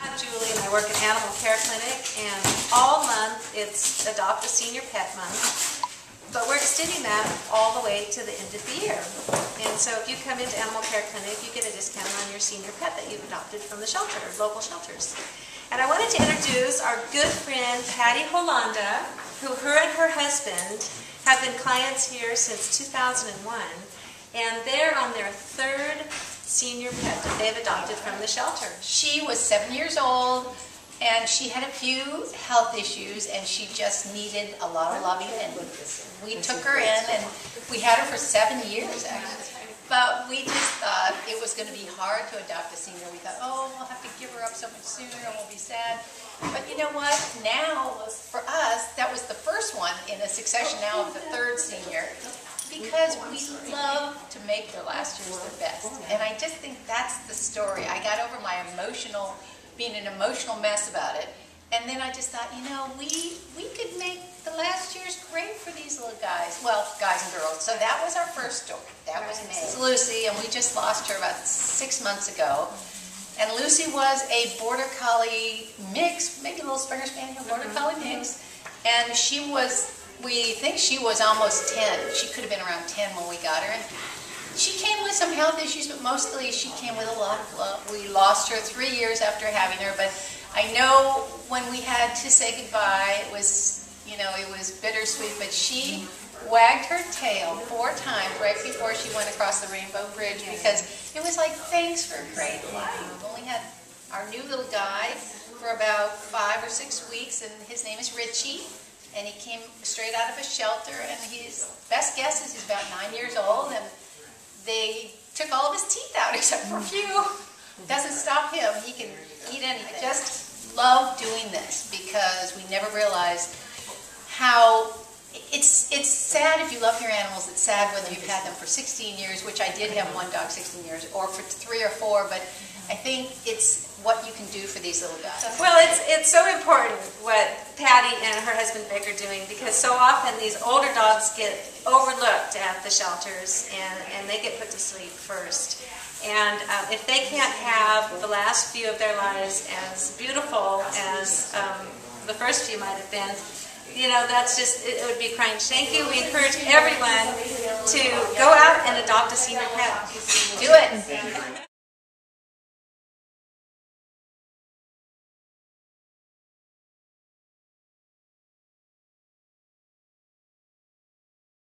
I'm Julie and I work at Animal Care Clinic, and all month it's Adopt a Senior Pet Month, but we're extending that all the way to the end of the year. And so if you come into Animal Care Clinic, you get a discount on your senior pet that you've adopted from the shelter, local shelters. And I wanted to introduce our good friend Patty Holanda, who her and her husband have been clients here since 2001, and they're on their third senior pet that they've adopted from the shelter. She was 7 years old, and she had a few health issues, and she just needed a lot of loving, and we took her in, and we had her for 7 years, actually. But we just thought it was going to be hard to adopt a senior. We thought, oh, we'll have to give her up so much sooner, and we'll be sad. But you know what? Now, for us, that was the first one in a succession now of the third senior, because we love to make their last years their best. And I just think that's the story. I got over my being an emotional mess about it. And then I just thought, you know, we could make the last years great for these little guys. Well, guys and girls. So that was our first story. That was me. This is Lucy, and we just lost her about 6 months ago. And Lucy was a Border Collie mix, maybe a little Springer Spaniel Border Collie mix. And she was, we think she was almost 10. She could have been around 10 when we got her. And she came with some health issues, but mostly she came with a lot of love. We lost her 3 years after having her, but I know when we had to say goodbye, it was, you know, it was bittersweet, but she wagged her tail 4 times right before she went across the Rainbow Bridge, because it was like, thanks for a great life. We've only had our new little guy for about 5 or 6 weeks, and his name is Richie. And he came straight out of a shelter, and his best guess is he's about 9 years old, and they took all of his teeth out except for a few. Doesn't stop him. He can eat anything. I just love doing this because we never realized how it's sad if you love your animals. It's sad whether you've had them for 16 years, which I did have one dog 16 years, or for 3 or 4, but I think it's what you can do for these little guys. Well, it's so important what Patty and her husband Vic are doing, because so often these older dogs get overlooked at the shelters, and they get put to sleep first. And if they can't have the last few of their lives as beautiful as the first few might have been, you know, that's just, it would be crying. Thank you. We encourage everyone to go out and adopt a senior pet. Do it.